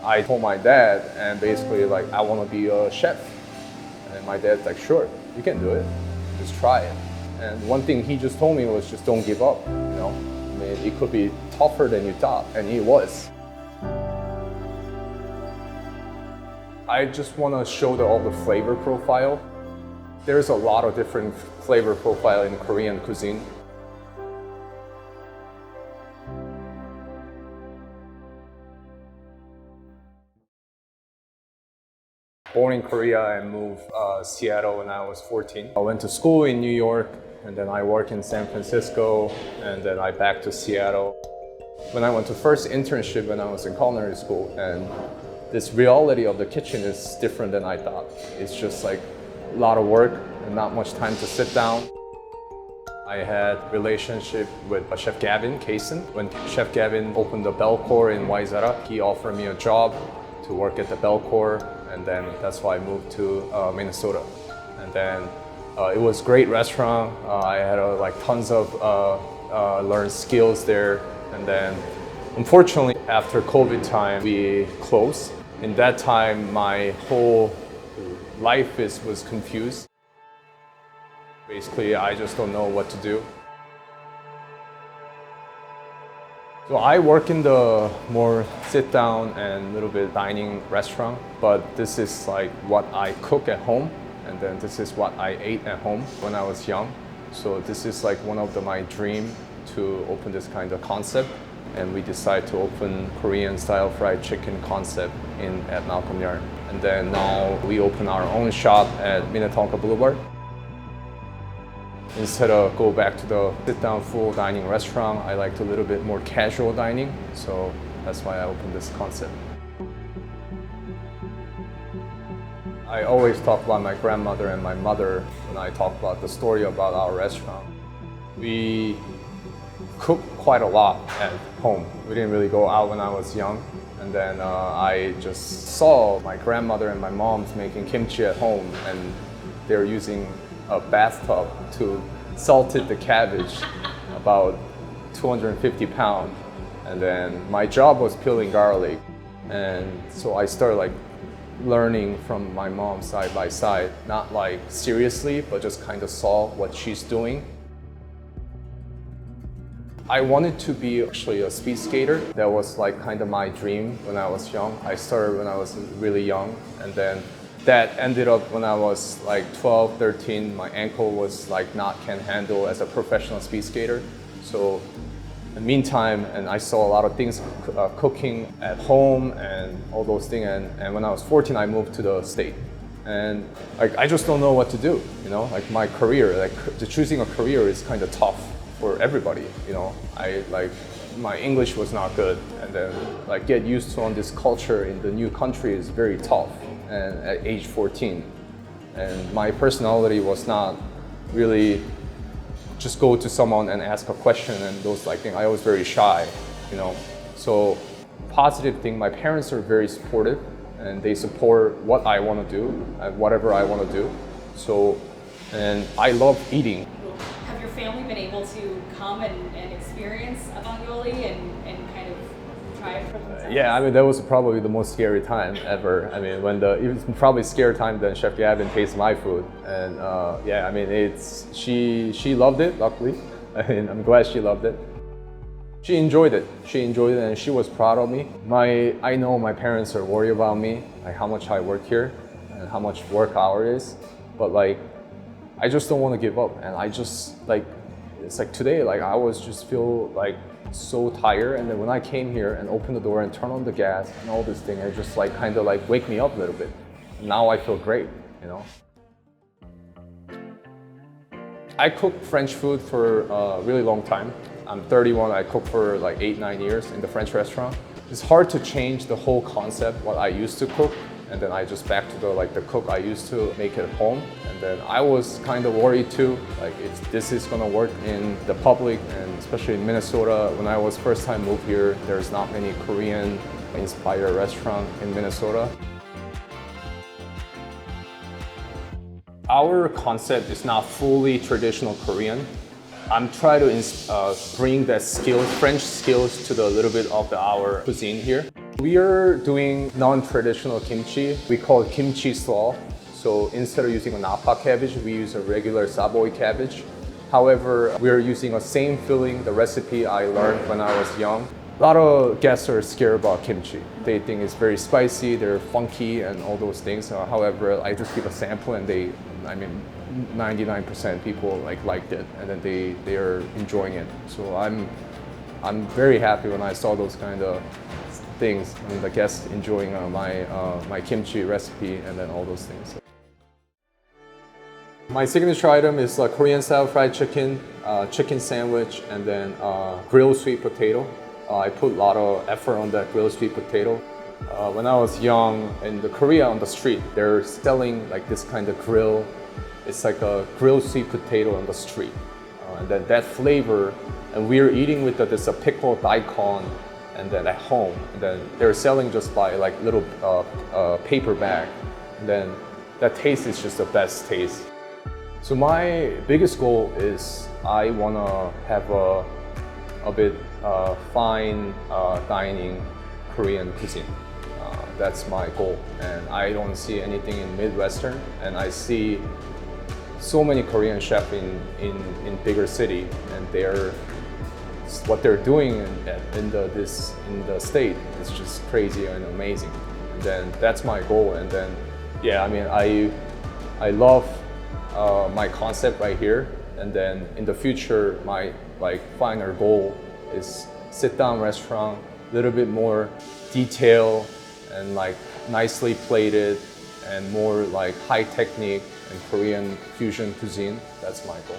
I told my dad and basically like, I want to be a chef. And my dad's like, sure, you can do it. Just try it. And one thing he just told me was just don't give up, you know? I mean, it could be tougher than you thought, and it was. I just want to show all the flavor profile. There's a lot of different flavor profile in Korean cuisine. Born in Korea and moved Seattle when I was 14. I went to school in New York, and then I worked in San Francisco, and then I back to Seattle. When I went to first internship when I was in culinary school, and this reality of the kitchen is different than I thought. It's just like a lot of work and not much time to sit down. I had relationship with Chef Gavin Kaysen. When Chef Gavin opened the Belcour in Waizara, he offered me a job to work at the Belcour, and then that's why I moved to Minnesota. And then it was a great restaurant. I had like tons of learned skills there. And then unfortunately, after COVID time, we closed. In that time, my whole life was confused. Basically, I just don't know what to do. So I work in the more sit down and little bit dining restaurant, but this is like what I cook at home, and then this is what I ate at home when I was young. So this is like one of my dream to open this kind of concept, and we decided to open Korean style fried chicken concept at Malcolm Yard. And then now we open our own shop at Minnetonka Boulevard. Instead of go back to the sit-down full dining restaurant, I liked a little bit more casual dining, so that's why I opened this concept. I always talk about my grandmother and my mother when I talk about the story about our restaurant. We cook quite a lot at home. We didn't really go out when I was young. And then I just saw my grandmother and my mom's making kimchi at home, and they're using a bathtub to salted the cabbage, about 250 pounds. And then my job was peeling garlic. And so I started like learning from my mom side by side, not like seriously, but just kind of saw what she's doing. I wanted to be actually a speed skater. That was like kind of my dream when I was young. I started when I was really young, and then that ended up when I was like 12, 13. My ankle was like not can handle as a professional speed skater. So in the meantime, and I saw a lot of things cooking at home and all those things. And when I was 14, I moved to the state. And like I just don't know what to do, you know? Like my career, like choosing a career is kind of tough for everybody, you know? My English was not good, and then like get used to on this culture in the new country is very tough. And at age 14, and my personality was not really just go to someone and ask a question and those like things. I was very shy, you know. So positive thing, my parents are very supportive, and they support what I want to do and whatever I want to do. So, and I love eating. Have your family been able to come and experience Abang Yoli and kind of try it for themselves? Yeah, I mean, that was probably the most scary time ever. I mean, it was probably scarier time than Chef Gavin tastes my food. And yeah, I mean, she loved it, luckily. I mean, I'm glad she loved it. She enjoyed it. She enjoyed it, and she was proud of me. I know my parents are worried about me, like how much I work here and how much work hour it is. But like, I just don't want to give up. And I just like, it's like today, like I was just feel like so tired, and then when I came here and opened the door and turned on the gas and all this thing, it just like kind of like wake me up a little bit. Now I feel great, you know. I cooked French food for a really long time. I'm 31, I cooked for like 8-9 years in the French restaurant. It's hard to change the whole concept, what I used to cook, and then I just back to the cook I used to make at home. And then I was kind of worried too, like if this is gonna work in the public, and especially in Minnesota. When I was first time moved here, there's not many Korean inspired restaurant in Minnesota. Our concept is not fully traditional Korean. I'm trying to bring that skill, French skills to the little bit of our cuisine here. We are doing non-traditional kimchi. We call it kimchi slaw. So instead of using a napa cabbage, we use a regular Savoy cabbage. However, we're using the same filling, the recipe I learned when I was young. A lot of guests are scared about kimchi. They think it's very spicy, they're funky and all those things. However, I just give a sample and 99% people liked it, and then they are enjoying it. So I'm very happy when I saw those kind of things, and the guests enjoying my kimchi recipe and then all those things. My signature item is Korean style fried chicken, chicken sandwich, and then grilled sweet potato. I put a lot of effort on that grilled sweet potato. When I was young in Korea on the street, they're selling like this kind of grill. It's like a grilled sweet potato on the street. And then that flavor, and we're eating with this pickled daikon, and then at home. And then they're selling just by like little paper bag. And then that taste is just the best taste. So my biggest goal is I want to have a bit fine dining Korean cuisine. That's my goal, and I don't see anything in Midwestern, and I see so many Korean chefs in bigger city, and what they're doing in the state is just crazy and amazing. And then that's my goal, and then yeah, I mean I love my concept right here, and then in the future my final goal is sit down restaurant, a little bit more detail and nicely plated and more high technique and Korean fusion cuisine. That's my goal.